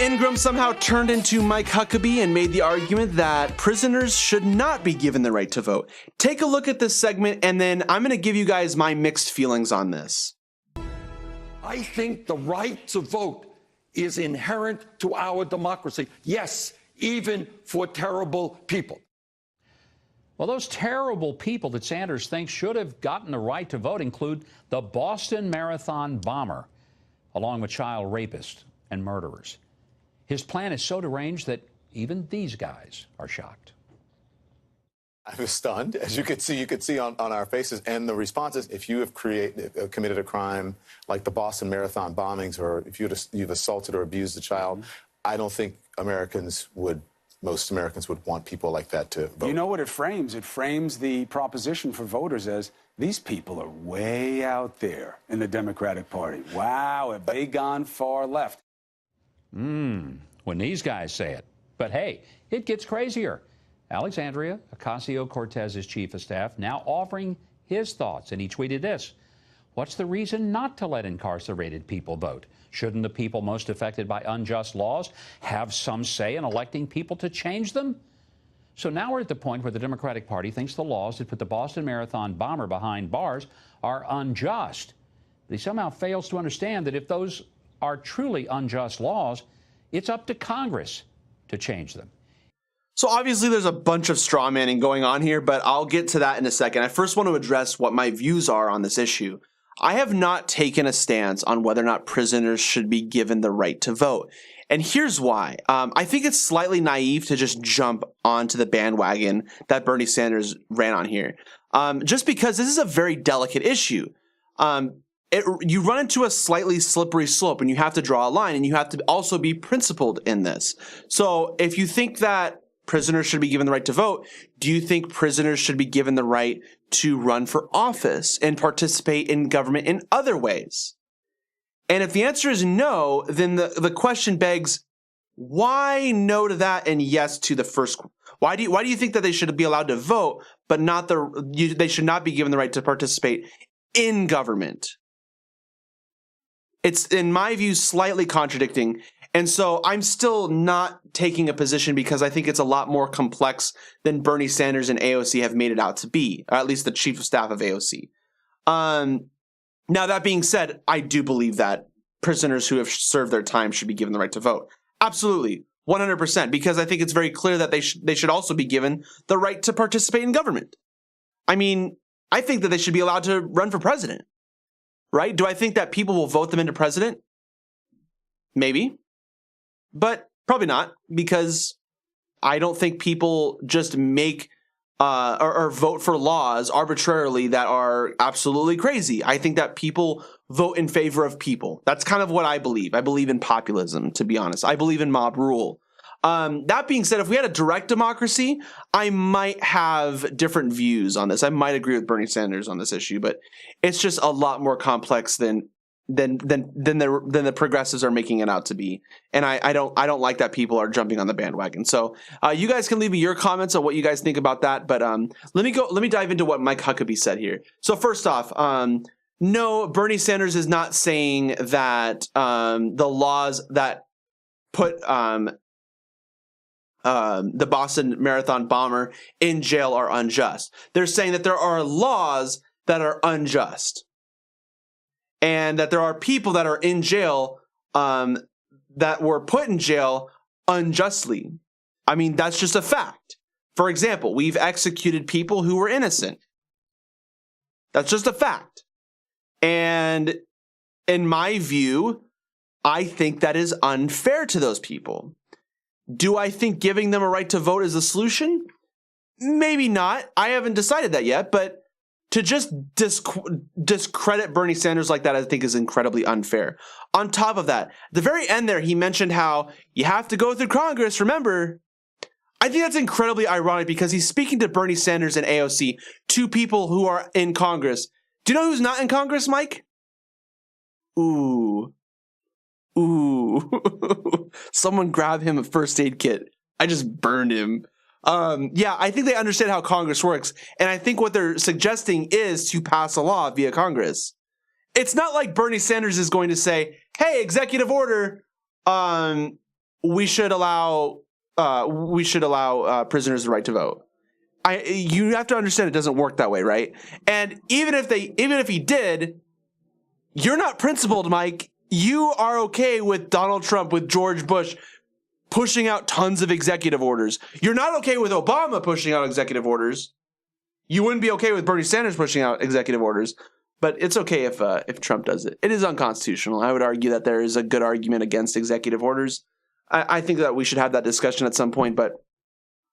Ingram somehow turned into Mike Huckabee and made the argument that prisoners should not be given the right to vote. Take a look at this segment, and then I'm going to give you guys my mixed feelings on this. I think the right to vote is inherent to our democracy. Yes, even for terrible people. Well, those terrible people that Sanders thinks should have gotten the right to vote include the Boston Marathon bomber, along with child rapists and murderers. His plan is so deranged that even these guys are shocked. I was stunned, as you could see on our faces, and the responses. If you have committed a crime like the Boston Marathon bombings, or if you've assaulted or abused a child, I don't think most Americans would want people like that to vote. You know what it frames? It frames the proposition for voters as these people are way out there in the Democratic Party. Wow, have they gone far left? When these guys say it. But hey, it gets crazier. Alexandria Ocasio-Cortez's chief of staff now offering his thoughts, and he tweeted this: "What's the reason not to let incarcerated people vote? Shouldn't the people most affected by unjust laws have some say in electing people to change them?" So now we're at the point where the Democratic Party thinks the laws that put the Boston Marathon bomber behind bars are unjust. But he somehow fails to understand that if those are truly unjust laws, it's up to Congress to change them. So obviously there's a bunch of straw manning going on here, but I'll get to that in a second. I first want to address what my views are on this issue. I have not taken a stance on whether or not prisoners should be given the right to vote. And here's why. I think it's slightly naive to just jump onto the bandwagon that Bernie Sanders ran on here. Just because this is a very delicate issue. You run into a slightly slippery slope, and you have to draw a line, and you have to also be principled in this. So if you think that prisoners should be given the right to vote, do you think prisoners should be given the right to run for office and participate in government in other ways? And if the answer is no, then the question begs, why no to that and yes to the first? Why do you think that they should be allowed to vote, but not they should not be given the right to participate in government? It's, in my view, slightly contradicting. And so I'm still not taking a position because I think it's a lot more complex than Bernie Sanders and AOC have made it out to be, or at least the chief of staff of AOC. Now, that being said, I do believe that prisoners who have served their time should be given the right to vote. Absolutely, 100%, because I think it's very clear that they should also be given the right to participate in government. I mean, I think that they should be allowed to run for president, right? Do I think that people will vote them into president? Maybe. But probably not, because I don't think people just make or vote for laws arbitrarily that are absolutely crazy. I think that people vote in favor of people. That's kind of what I believe. I believe in populism, to be honest. I believe in mob rule. That being said, if we had a direct democracy, I might have different views on this. I might agree with Bernie Sanders on this issue, but it's just a lot more complex than the progressives are making it out to be. And I don't like that people are jumping on the bandwagon. So you guys can leave me your comments on what you guys think about that. But let me dive into what Mike Huckabee said here. So first off, no, Bernie Sanders is not saying that the laws that put the Boston Marathon bomber in jail are unjust. They're saying that there are laws that are unjust, and that there are people that are in jail that were put in jail unjustly. I mean, that's just a fact. For example, we've executed people who were innocent. That's just a fact. And in my view, I think that is unfair to those people. Do I think giving them a right to vote is the solution? Maybe not. I haven't decided that yet, but to just discredit Bernie Sanders like that, I think is incredibly unfair. On top of that, the very end there, he mentioned how you have to go through Congress, remember? I think that's incredibly ironic because he's speaking to Bernie Sanders and AOC, two people who are in Congress. Do you know who's not in Congress, Mike? Ooh. Someone grab him a first aid kit. I just burned him. Yeah, I think they understand how Congress works. And I think what they're suggesting is to pass a law via Congress. It's not like Bernie Sanders is going to say, hey, executive order, we should allow prisoners the right to vote. You have to understand it doesn't work that way, right? And even if he did, you're not principled, Mike. You are okay with Donald Trump, with George Bush pushing out tons of executive orders. You're not okay with Obama pushing out executive orders. You wouldn't be okay with Bernie Sanders pushing out executive orders, but it's okay if Trump does it. It is unconstitutional. I would argue that there is a good argument against executive orders. I think that we should have that discussion at some point, but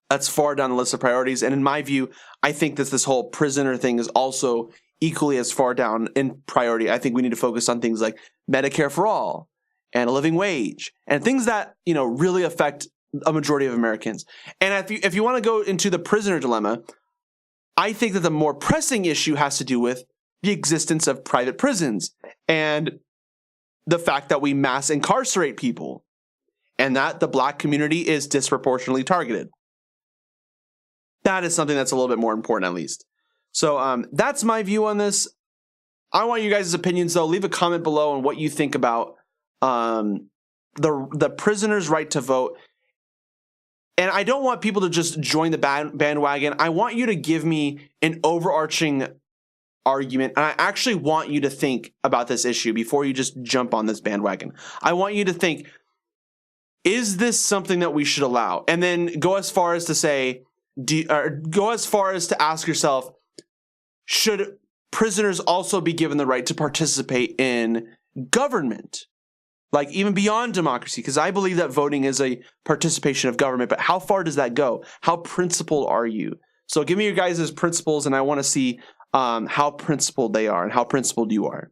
that's far down the list of priorities. And in my view, I think that this whole prisoner thing is also equally as far down in priority. I think we need to focus on things like Medicare for all and a living wage and things that, really affect a majority of Americans. And if you want to go into the prisoner dilemma, I think that the more pressing issue has to do with the existence of private prisons and the fact that we mass incarcerate people and that the black community is disproportionately targeted. That is something that's a little bit more important, at least. So that's my view on this. I want you guys' opinions, though. Leave a comment below on what you think about the prisoner's right to vote. And I don't want people to just join the bandwagon. I want you to give me an overarching argument. And I actually want you to think about this issue before you just jump on this bandwagon. I want you to think, is this something that we should allow? And then go as far as to say, go as far as to ask yourself, should prisoners also be given the right to participate in government? Like even beyond democracy, because I believe that voting is a participation of government, but how far does that go? How principled are you? So give me your guys' principles, and I want to see how principled they are and how principled you are.